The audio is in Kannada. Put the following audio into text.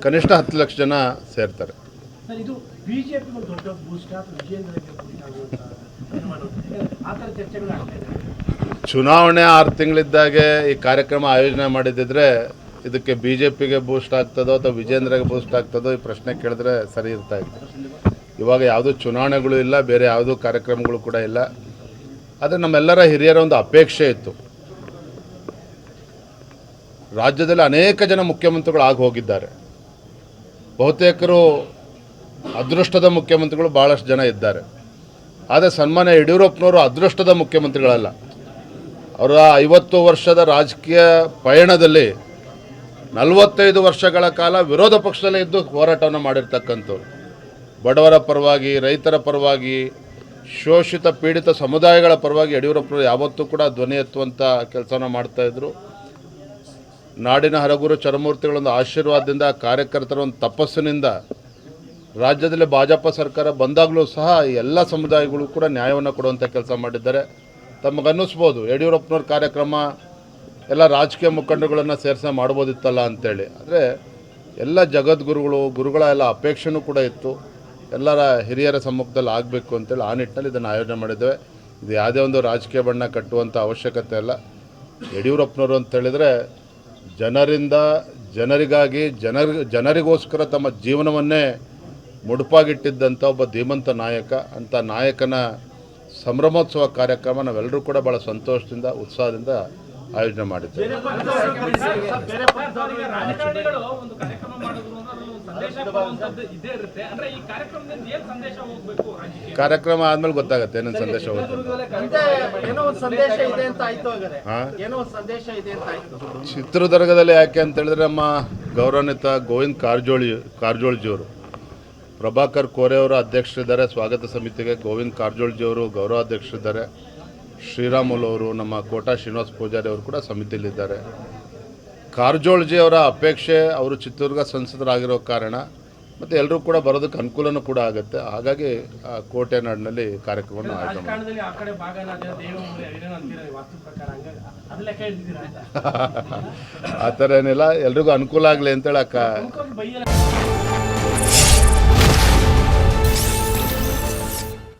ಕನಿಷ್ಠ 10 ಲಕ್ಷ ಜನ ಸೇರ್ತಾರೆ. ಚುನಾವಣೆ 6 ತಿಂಗಳಿದ್ದಾಗೆ ಈ ಕಾರ್ಯಕ್ರಮ ಆಯೋಜನೆ ಮಾಡಿದ್ದಿದ್ರೆ ಇದಕ್ಕೆ BJPಗೆ ಬೂಸ್ಟ್ ಆಗ್ತದೋ ಅಥವಾ ವಿಜೇಂದ್ರಗೆ ಬೂಸ್ಟ್ ಆಗ್ತದೋ ಈ ಪ್ರಶ್ನೆ ಕೇಳಿದ್ರೆ ಸರಿ ಇರ್ತಾ ಇತ್ತು. ಇವಾಗ ಯಾವುದೂ ಚುನಾವಣೆಗಳು ಇಲ್ಲ, ಬೇರೆ ಯಾವುದೂ ಕಾರ್ಯಕ್ರಮಗಳು ಕೂಡ ಇಲ್ಲ. ಆದರೆ ನಮ್ಮೆಲ್ಲರ ಹಿರಿಯರ ಒಂದು ಅಪೇಕ್ಷೆ ಇತ್ತು. ರಾಜ್ಯದಲ್ಲಿ ಅನೇಕ ಜನ ಮುಖ್ಯಮಂತ್ರಿಗಳು ಆಗಿ ಹೋಗಿದ್ದಾರೆ. ಬಹುತೇಕರು ಅದೃಷ್ಟದ ಮುಖ್ಯಮಂತ್ರಿಗಳು ಭಾಳಷ್ಟು ಜನ ಇದ್ದಾರೆ. ಆದರೆ ಸನ್ಮಾನ್ಯ ಯಡಿಯೂರಪ್ಪನವರು ಅದೃಷ್ಟದ ಮುಖ್ಯಮಂತ್ರಿಗಳಲ್ಲ. ಅವರ 50 ವರ್ಷದ ರಾಜಕೀಯ ಪಯಣದಲ್ಲಿ 45 ವರ್ಷಗಳ ಕಾಲ ವಿರೋಧ ಪಕ್ಷದಲ್ಲೇ ಇದ್ದು ಹೋರಾಟವನ್ನು ಮಾಡಿರ್ತಕ್ಕಂಥವ್ರು. ಬಡವರ ಪರವಾಗಿ, ರೈತರ ಪರವಾಗಿ, ಶೋಷಿತ ಪೀಡಿತ ಸಮುದಾಯಗಳ ಪರವಾಗಿ ಯಡಿಯೂರಪ್ಪನವರು ಯಾವತ್ತೂ ಕೂಡ ಧ್ವನಿ ಎತ್ತುವಂಥ ಕೆಲಸವನ್ನು ಮಾಡ್ತಾಯಿದ್ರು. ನಾಡಿನ ಹರಗುರು ಚರಮೂರ್ತಿಗಳೊಂದು ಆಶೀರ್ವಾದದಿಂದ, ಕಾರ್ಯಕರ್ತರ ಒಂದು ತಪಸ್ಸಿನಿಂದ ರಾಜ್ಯದಲ್ಲಿ ಭಾಜಪ ಸರ್ಕಾರ ಬಂದಾಗಲೂ ಸಹ ಎಲ್ಲ ಸಮುದಾಯಗಳು ಕೂಡ ನ್ಯಾಯವನ್ನು ಕೊಡುವಂಥ ಕೆಲಸ ಮಾಡಿದ್ದಾರೆ. ತಮಗನ್ನಿಸ್ಬೋದು ಯಡಿಯೂರಪ್ಪನವ್ರ ಕಾರ್ಯಕ್ರಮ ಎಲ್ಲ ರಾಜಕೀಯ ಮುಖಂಡರುಗಳನ್ನು ಸೇರಿಸಿ ಮಾಡ್ಬೋದಿತ್ತಲ್ಲ ಅಂಥೇಳಿ. ಆದರೆ ಎಲ್ಲ ಗುರುಗಳ ಎಲ್ಲ ಅಪೇಕ್ಷೆನೂ ಕೂಡ ಇತ್ತು. ಎಲ್ಲರ ಹಿರಿಯರ ಸಮ್ಮುಖದಲ್ಲಿ ಆಗಬೇಕು ಅಂತೇಳಿ ಆ ನಿಟ್ಟಿನಲ್ಲಿ ಇದನ್ನು ಆಯೋಜನೆ ಮಾಡಿದ್ದೇವೆ. ಇದು ಯಾವುದೇ ಒಂದು ರಾಜಕೀಯ ಬಣ್ಣ ಕಟ್ಟುವಂಥ ಅವಶ್ಯಕತೆ ಇಲ್ಲ. ಯಡಿಯೂರಪ್ಪನವರು ಅಂತೇಳಿದರೆ ಜನರಿಂದ ಜನರಿಗಾಗಿ ಜನರಿಗೋಸ್ಕರ ತಮ್ಮ ಜೀವನವನ್ನೇ ಮುಡುಪಾಗಿಟ್ಟಿದ್ದಂಥ ಒಬ್ಬ ಧೀಮಂತ ನಾಯಕ. ಅಂಥ ನಾಯಕನ ಸಂಭ್ರಮೋತ್ಸವ ಕಾರ್ಯಕ್ರಮ ನಾವೆಲ್ಲರೂ ಕೂಡ ಭಾಳ ಸಂತೋಷದಿಂದ, ಉತ್ಸಾಹದಿಂದ ಆಯೋಜನೆ ಮಾಡಿದ್ದೇವೆ. ಕಾರ್ಯಕ್ರಮ ಆದ್ಮೇಲೆ ಗೊತ್ತಾಗುತ್ತೆ ಏನೇನು ಸಂದೇಶ ಹೋಗುತ್ತೆ. ಚಿತ್ರದುರ್ಗದಲ್ಲಿ ಯಾಕೆ ಅಂತ ಹೇಳಿದ್ರೆ ನಮ್ಮ ಗೌರವಾನ್ವಿತ ಗೋವಿಂದ್ ಕಾರಜೋಳಜಿಯವರು, ಪ್ರಭಾಕರ್ ಕೋರೆ ಅವರು ಅಧ್ಯಕ್ಷರಿದ್ದಾರೆ. ಸ್ವಾಗತ ಸಮಿತಿಗೆ ಗೋವಿಂದ್ ಕಾರಜೋಳಜಿಯವರು ಗೌರವಾಧ್ಯಕ್ಷರಿದ್ದಾರೆ. ಶ್ರೀರಾಮುಲು ಅವರು, ನಮ್ಮ ಕೋಟಾ ಶ್ರೀನಿವಾಸ ಪೂಜಾರಿ ಅವರು ಕೂಡ ಸಮಿತಿಯಲ್ಲಿದ್ದಾರೆ. ಕಾರಜೋಳಜಿ ಅವರ ಅಪೇಕ್ಷೆ, ಅವರು ಚಿತ್ರದುರ್ಗ ಸಂಸದರಾಗಿರೋ ಕಾರಣ ಮತ್ತು ಎಲ್ಲರೂ ಕೂಡ ಬರೋದಕ್ಕೆ ಅನುಕೂಲನೂ ಕೂಡ ಆಗುತ್ತೆ. ಹಾಗಾಗಿ ಕೋಟೆ ನಾಡಿನಲ್ಲಿ ಕಾರ್ಯಕ್ರಮವನ್ನು ಆಯೋಜನೆ ಮಾಡಿ ಆ ಥರ ಏನಿಲ್ಲ, ಎಲ್ರಿಗೂ ಅನುಕೂಲ ಆಗಲಿ ಅಂತೇಳಿ